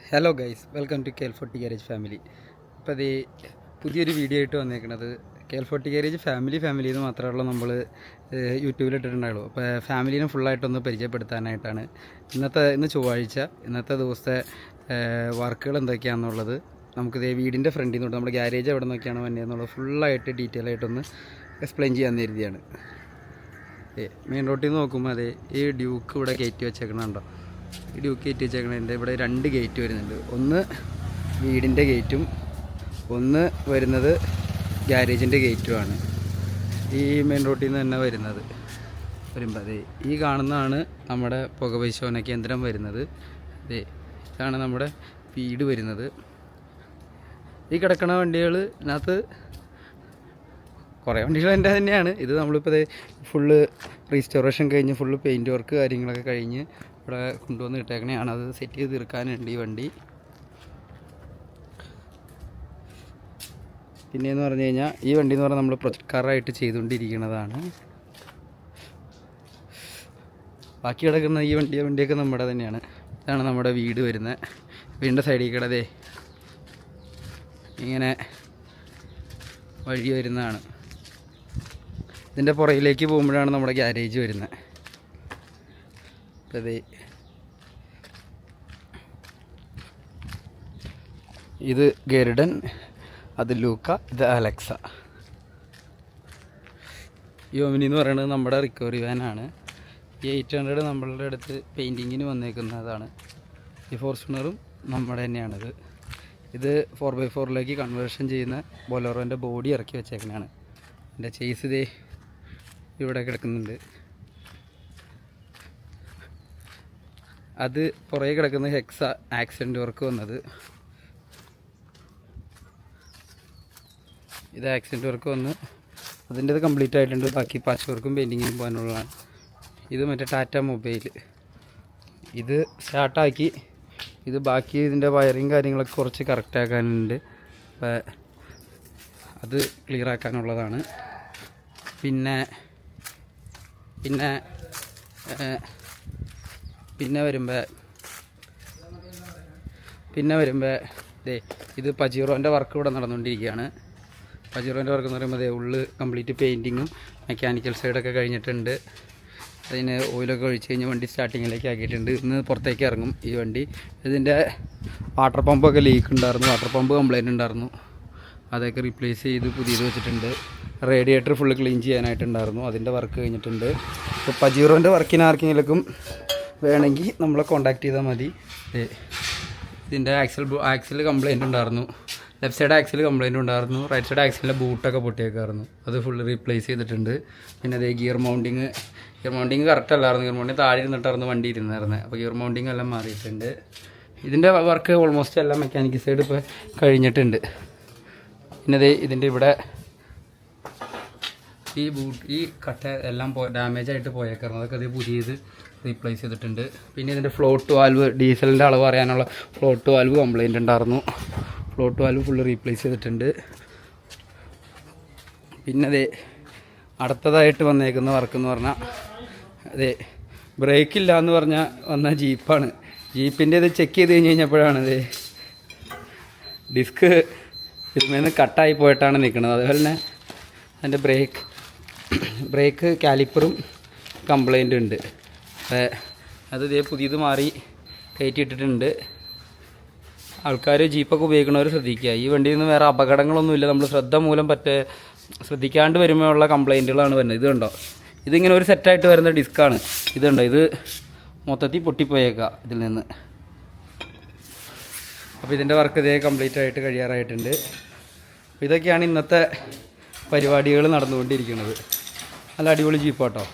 Hello guys, welcome to KL40 garage family. അപ്പോൾ അത് പുതിയൊരു വീഡിയോ ആയിട്ട് വന്നേക്കുന്നത് KL40 ഗാരേജ് ഫാമിലി എന്ന് മാത്രമേ നമ്മൾ യൂട്യൂബിൽ ഇട്ടിട്ടുണ്ടായുള്ളൂ. അപ്പോൾ ഫാമിലീനെ ഫുള്ളായിട്ടൊന്ന് പരിചയപ്പെടുത്താനായിട്ടാണ് ഇന്ന് ചൊവ്വാഴ്ച ഇന്നത്തെ ദിവസത്തെ വർക്കുകൾ എന്തൊക്കെയാണെന്നുള്ളത് നമുക്കിത് വീടിൻ്റെ ഫ്രണ്ടിൽ നിന്നുണ്ട് നമ്മുടെ ഗ്യാരേജ് എവിടെ നിന്നൊക്കെയാണ് വന്നതെന്നുള്ളത് ഫുള്ളായിട്ട് ഡീറ്റെയിൽ ആയിട്ടൊന്ന് എക്സ്പ്ലെയിൻ ചെയ്യാൻ കരുതിയാണ്. മെയിൻ റോട്ടിൽ നിന്ന് നോക്കുമ്പോൾ അതെ ഈ ഡ്യൂക്ക് ഇവിടെ കയറ്റി വെച്ചേക്കണുണ്ടോ, ഈ ഡ്യൂക്ക് കയറ്റി വെച്ചേക്കണതിൻ്റെ ഇവിടെ 2 ഗേറ്റ് വരുന്നുണ്ട്. ഒന്ന് വീടിൻ്റെ ഗേറ്റും ഒന്ന് വരുന്നത് ഗ്യാരേജിൻ്റെ ഗേറ്റുമാണ്. ഈ മെയിൻ റോട്ടിൽ നിന്ന് തന്നെ വരുമ്പോൾ അതെ ഈ കാണുന്നതാണ് നമ്മുടെ പുകപരിശോധന കേന്ദ്രം വരുന്നത്. അതെ ഇതാണ് നമ്മുടെ വീട് വരുന്നത്. ഈ കിടക്കണ വണ്ടികൾ ഇതിനകത്ത് കുറേ വണ്ടികൾ എൻ്റെ തന്നെയാണ്. ഇത് നമ്മളിപ്പോൾ ഫുള്ള് റീസ്റ്റോറേഷൻ കഴിഞ്ഞ് ഫുള്ള് പെയിൻറ്റ് വർക്ക് കാര്യങ്ങളൊക്കെ കഴിഞ്ഞ് ഇവിടെ കൊണ്ടുവന്ന് ഇട്ടേക്കണയാണ്. അത് സെറ്റ് ചെയ്ത് തീർക്കാനുണ്ട് ഈ വണ്ടി. പിന്നെയെന്ന് പറഞ്ഞു കഴിഞ്ഞാൽ ഈ വണ്ടി എന്ന് പറഞ്ഞാൽ നമ്മൾ പ്രൊജക്ട് കാറായിട്ട് ചെയ്തുകൊണ്ടിരിക്കുന്നതാണ്. ബാക്കി കിടക്കുന്ന ഈ വണ്ടിയൊക്കെ നമ്മുടെ തന്നെയാണ്. ഇതാണ് നമ്മുടെ വീട് വരുന്നത്. വീടിൻ്റെ സൈഡിൽ കൂടെ ഇങ്ങനെ വഴി വരുന്നതാണ്. ഇതിൻ്റെ പുറകിലേക്ക് പോകുമ്പോഴാണ് നമ്മുടെ ഗ്യാരേജ് വരുന്നത്. അതെ ഇത് ഗരുഡൻ, അത് ലൂക്ക, ഇത് അലക്സ. ഈ ഓമിനി എന്ന് പറയുന്നത് നമ്മുടെ റിക്കവറി വാനാണ്. ഈ 800 നമ്മളുടെ അടുത്ത് പെയിൻറ്റിങ്ങിന് വന്നേക്കുന്നതാണ്. ഈ ഫോർച്യൂണറും നമ്മുടെ തന്നെയാണിത്. ഇത് 4x4ലേക്ക് കൺവേർഷൻ ചെയ്യുന്ന ബൊലേറോൻ്റെ ബോഡി ഇറക്കി വെച്ചേക്കുന്നതാണ്. എൻ്റെ ചേസ് ഇതേ ഇവിടെ കിടക്കുന്നുണ്ട്. അത് പുറകെ കിടക്കുന്ന ഹെക്സ ആക്സിഡൻറ്റ് വർക്ക് വന്നത്. ഇത് ആക്സിഡൻറ്റ് വർക്ക് വന്ന് അതിൻ്റെത് കംപ്ലീറ്റ് ആയിട്ടുണ്ട്. ബാക്കി പാച്ച് വർക്കും പെയിൻറ്റിങ്ങിനും പോകാനുള്ളതാണ്. ഇത് മറ്റേ ടാറ്റ മൊബൈൽ. ഇത് സ്റ്റാർട്ടാക്കി. ഇത് ബാക്കി ഇതിൻ്റെ വയറിങ് കാര്യങ്ങളൊക്കെ കുറച്ച് കറക്റ്റ് ആക്കാനുണ്ട്. അപ്പോൾ അത് ക്ലിയർ ആക്കാനുള്ളതാണ്. പിന്നെ വരുമ്പോൾ ഇത് പജീറോൻ്റെ വർക്ക് ഇവിടെ നടന്നുകൊണ്ടിരിക്കുകയാണ്. പജീറോൻ്റെ വർക്ക് എന്ന് പറയുമ്പോൾ ഉള്ളു കംപ്ലീറ്റ് പെയിൻറ്റിങ്ങും മെക്കാനിക്കൽ സൈഡൊക്കെ കഴിഞ്ഞിട്ടുണ്ട്. അതിന് ഓയിലൊക്കെ ഒഴിച്ച് കഴിഞ്ഞ് വണ്ടി സ്റ്റാർട്ടിങ്ങിലേക്ക് ആക്കിയിട്ടുണ്ട്. ഇന്ന് പുറത്തേക്ക് ഇറങ്ങും ഈ വണ്ടി. ഇതിൻ്റെ വാട്ടർ പമ്പൊക്കെ ലീക്ക് ഉണ്ടായിരുന്നു, വാട്ടർ പമ്പ് കംപ്ലൈൻറ്റ് ഉണ്ടായിരുന്നു. അതൊക്കെ റീപ്ലേസ് ചെയ്ത് പുതിയത് വെച്ചിട്ടുണ്ട്. റേഡിയേറ്റർ ഫുള്ള് ക്ലീൻ ചെയ്യാനായിട്ടുണ്ടായിരുന്നു, അതിൻ്റെ വർക്ക് കഴിഞ്ഞിട്ടുണ്ട്. ഇപ്പോൾ പജീറോൻ്റെ വർക്കിന് ആർക്കെങ്കിലും വേണമെങ്കിൽ നമ്മളെ കോൺടാക്റ്റ് ചെയ്താൽ മതി. ഇതിൻ്റെ ആക്സിൽ കംപ്ലൈൻറ്റ് ഉണ്ടായിരുന്നു. ലെഫ്റ്റ് സൈഡ് ആക്സിൽ കംപ്ലൈൻറ്റ് ഉണ്ടായിരുന്നു. റൈറ്റ് സൈഡ് ആക്സിലിൻ്റെ ബൂട്ടൊക്കെ പൊട്ടിയേക്കായിരുന്നു. അത് ഫുള്ള് റീപ്ലേസ് ചെയ്തിട്ടുണ്ട്. പിന്നെ അതേ ഗിയർ മൗണ്ടിങ് കറക്റ്റ് അല്ലായിരുന്നു. ഗിയർ മൗണ്ടിങ് താഴെ ഇരുന്നിട്ടായിരുന്നു വണ്ടി ഇരുന്നായിരുന്നത്. അപ്പോൾ ഗിയർ മൗണ്ടിങ് എല്ലാം മാറിയിട്ടുണ്ട്. ഇതിൻ്റെ വർക്ക് ഓൾമോസ്റ്റ് എല്ലാം മെക്കാനിക്കൽ സൈഡ് ഇപ്പോൾ കഴിഞ്ഞിട്ടുണ്ട്. പിന്നെ അതേ ഇതിൻ്റെ ഇവിടെ ഈ കട്ട എല്ലാം ഡാമേജ് ആയിട്ട് പോയേക്കായിരുന്നു. അതൊക്കെ അത് പുതിയത് റീപ്ലേസ് ചെയ്തിട്ടുണ്ട്. പിന്നെ ഇതിൻ്റെ ഫ്ലോട്ട് വാൽവ്, ഡീസലിൻ്റെ അളവ് അറിയാനുള്ള ഫ്ലോട്ട് വാൽവ് കംപ്ലൈൻറ്റ് ഉണ്ടായിരുന്നു. ഫ്ലോട്ട് വാൽവ് ഫുള്ള് റീപ്ലേസ് ചെയ്തിട്ടുണ്ട്. പിന്നെ അതെ അടുത്തതായിട്ട് വന്നേക്കുന്ന വർക്ക് എന്ന് പറഞ്ഞാൽ അതെ ബ്രേക്കില്ല എന്ന് പറഞ്ഞാൽ വന്ന ജീപ്പാണ്. ജീപ്പിൻ്റെ ഇത് ചെക്ക് ചെയ്ത് കഴിഞ്ഞപ്പോഴാണ് അതെ ഡിസ്ക് ഇതിൽ കട്ടായി പോയിട്ടാണ് നിൽക്കുന്നത്. അതുപോലെ തന്നെ അതിൻ്റെ ബ്രേക്ക് കാലിപ്പറും കംപ്ലൈൻ്റ് ഉണ്ട്. അത് ഇതേ പുതിയത് മാറി കയറ്റിയിട്ടിട്ടുണ്ട്. ആൾക്കാർ ജീപ്പൊക്കെ ഉപയോഗിക്കുന്നവർ ശ്രദ്ധിക്കുക. ഈ വണ്ടിയിൽ നിന്ന് വേറെ അപകടങ്ങളൊന്നുമില്ല. നമ്മൾ ശ്രദ്ധ മൂലം ശ്രദ്ധിക്കാണ്ട് വരുമ്പോഴുള്ള കംപ്ലൈൻറ്റുകളാണ് വരുന്നത്. ഇത് കണ്ടോ, ഇതിങ്ങനെ ഒരു സെറ്റായിട്ട് വരുന്ന ഡിസ്ക്കാണ്. ഇതുണ്ടോ, ഇത് മൊത്തത്തിൽ പൊട്ടിപ്പോയേക്കാം ഇതിൽ നിന്ന്. അപ്പോൾ ഇതിൻ്റെ വർക്ക് ഇതേ കംപ്ലീറ്റ് ആയിട്ട് കഴിയാറായിട്ടുണ്ട്. ഇതൊക്കെയാണ് ഇന്നത്തെ പരിപാടികൾ നടന്നുകൊണ്ടിരിക്കുന്നത്. നല്ല അടിപൊളി ജീപ്പാട്ടോ.